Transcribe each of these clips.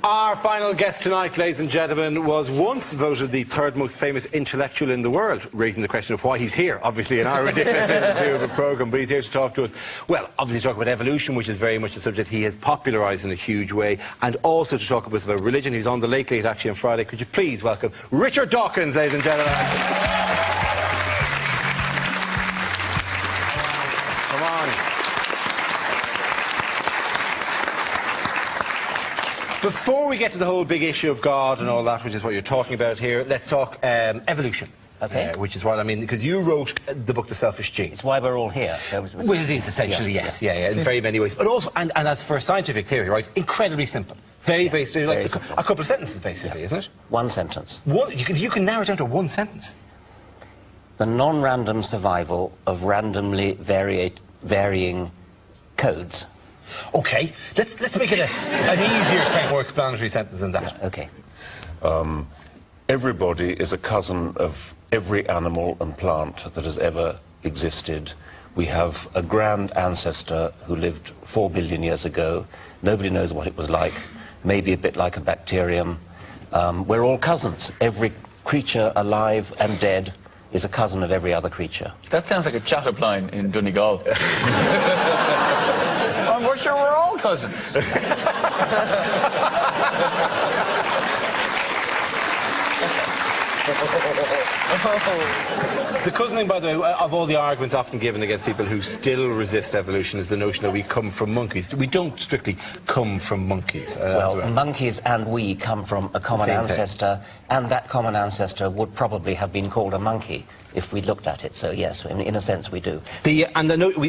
Our final guest tonight, ladies and gentlemen, was once voted the third most famous intellectual in the world, raising the question of why he's here, obviously, in our ridiculous interview of a programme. But he's here to talk to us, well, obviously talk about evolution, which is very much a subject he has popularised in a huge way, and also to talk about religion. He's on the Late Late, actually, on Friday. Could you please welcome Richard Dawkins, ladies and gentlemen. Come on. Before we get to the whole big issue of God and all that, which is what you're talking about here, let's talk evolution. Okay. Which is what I mean, because you wrote the book The Selfish Gene. It's why we're all here. Well, it is essentially, yes, yeah, in very many ways. But also, and as for scientific theory, right, incredibly simple. Very simple. Like a couple of sentences, basically, isn't it? One sentence. You can narrow it down to one sentence. The non-random survival of randomly varying codes. Okay, let's make it an easier, more explanatory sentence than that. Okay. Everybody is a cousin of every animal and plant that has ever existed. We have a grand ancestor who lived 4 billion years ago. Nobody knows what it was like. Maybe a bit like a bacterium. We're all cousins. Every creature alive and dead is a cousin of every other creature. That sounds like a chat-up line in Donegal. We're sure we're all cousins. The cousining, by the way, of all the arguments often given against people who still resist evolution is the notion that we come from monkeys. We don't strictly come from monkeys. Well, monkeys and we come from a common ancestor, and that common ancestor would probably have been called a monkey if we looked at it. So yes, in a sense we do.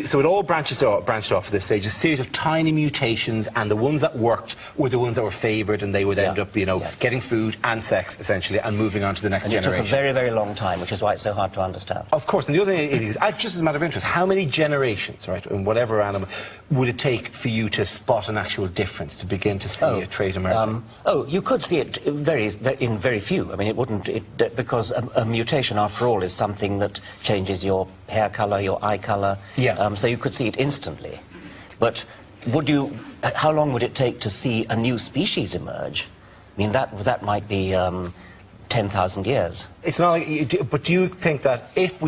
So it all branched off at this stage, a series of tiny mutations, and the ones that worked were the ones that were favoured, and they would end up, getting food and sex, essentially, and moving on to the next generation. It took a very, very long time, which is why it's so hard to understand. Of course, and the other thing is, just as a matter of interest, how many generations, right, in whatever animal, would it take for you to spot an actual difference, to begin to see a trait emerging? You could see it in very few. I mean, it wouldn't, because a mutation, after all, is something that changes your hair colour, your eye colour. Yeah. So you could see it instantly. But how long would it take to see a new species emerge? I mean, that might be 10,000 years. It's not like, but do you think that if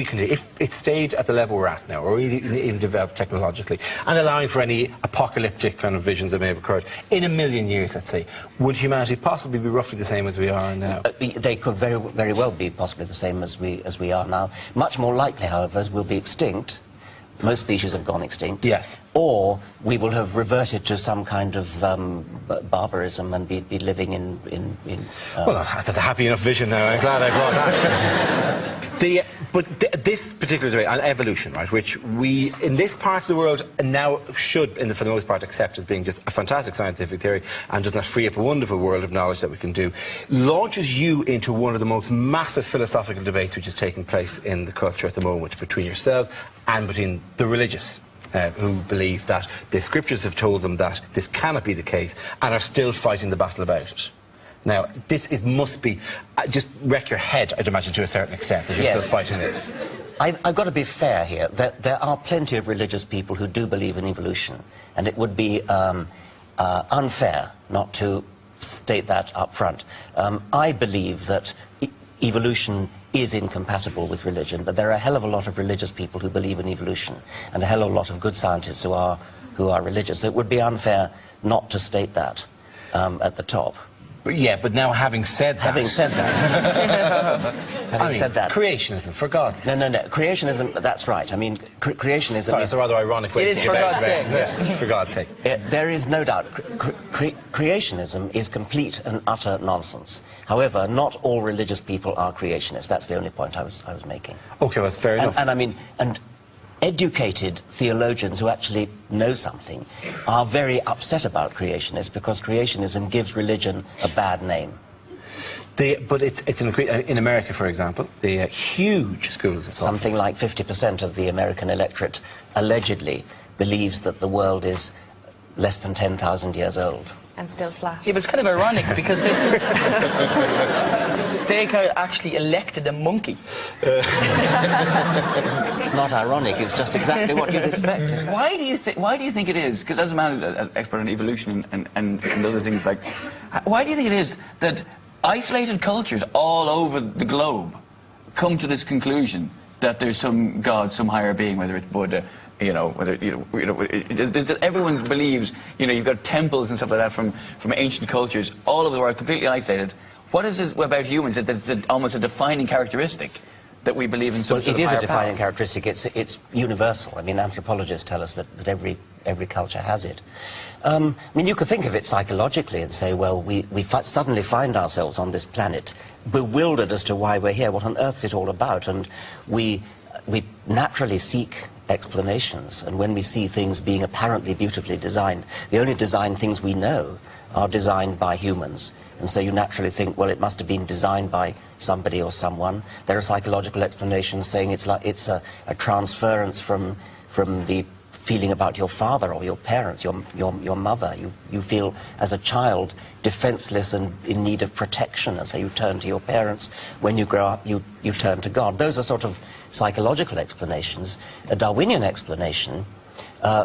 it stayed at the level we're at now, or even developed technologically, and allowing for any apocalyptic kind of visions that may have occurred, in 1 million years, let's say, would humanity possibly be roughly the same as we are now? They could very well be possibly the same as we are now. Much more likely, however, as we'll be extinct. Most species have gone extinct. Yes. Or we will have reverted to some kind of barbarism and be living in well, that's a happy enough vision now. I'm glad I brought that. This particular debate on evolution, right, which we, in this part of the world, now should, for the most part, accept as being just a fantastic scientific theory and does not free up a wonderful world of knowledge that we can do, launches you into one of the most massive philosophical debates which is taking place in the culture at the moment, between yourselves and between the religious, who believe that the scriptures have told them that this cannot be the case and are still fighting the battle about it. Now, must be, just wreck your head, I'd imagine, to a certain extent, that you're still fighting this. I've got to be fair here. There are plenty of religious people who do believe in evolution, and it would be unfair not to state that up front. I believe that evolution is incompatible with religion, but there are a hell of a lot of religious people who believe in evolution, and a hell of a lot of good scientists who are religious. So it would be unfair not to state that at the top. But now having said that... creationism, for God's sake. No. Creationism, that's right. I mean, creationism... Sorry, it's a rather ironic way to think about it. It is, for God's sake. For God's sake. There is no doubt. Creationism is complete and utter nonsense. However, not all religious people are creationists. That's the only point I was making. Okay, well, that's fair enough. And I mean... educated theologians who actually know something are very upset about creationists because creationism gives religion a bad name. But in America, for example, the huge schools of thought. Something like 50% of the American electorate allegedly believes that the world is less than 10,000 years old. and still flat. Yeah, but it's kind of ironic because they actually elected a monkey. It's not ironic, it's just exactly what you'd expect. Why do you think it is? Because as a man who's an expert in evolution and other things like, why do you think it is that isolated cultures all over the globe come to this conclusion that there's some God, some higher being, whether it's Buddha, everyone believes, you've got temples and stuff like that from ancient cultures all over the world, completely isolated. What is it about humans that it's almost a defining characteristic that we believe in some Well, sort it of is higher a defining power? characteristic. It's universal. I mean, anthropologists tell us that every culture has it. I mean, you could think of it psychologically and say, well, we suddenly find ourselves on this planet bewildered as to why we're here, what on earth's it all about, and we naturally seek explanations, and when we see things being apparently beautifully designed, the only designed things we know are designed by humans, and so you naturally think, well, it must have been designed by somebody or someone. There are psychological explanations saying it's a transference from the feeling about your father or your parents, your mother. You feel as a child defenseless and in need of protection, and so you turn to your parents. When you grow up, you turn to God. Those are sort of psychological explanations. A Darwinian explanation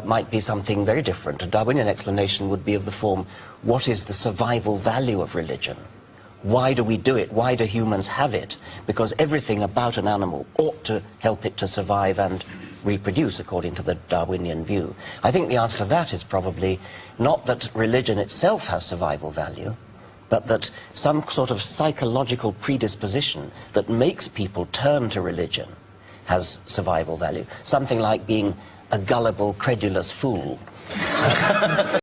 might be something very different. A Darwinian explanation would be of the form, what is the survival value of religion? Why do we do it? Why do humans have it? Because everything about an animal ought to help it to survive and reproduce, according to the Darwinian view. I think the answer to that is probably not that religion itself has survival value, but that some sort of psychological predisposition that makes people turn to religion has survival value. Something like being a gullible, credulous fool.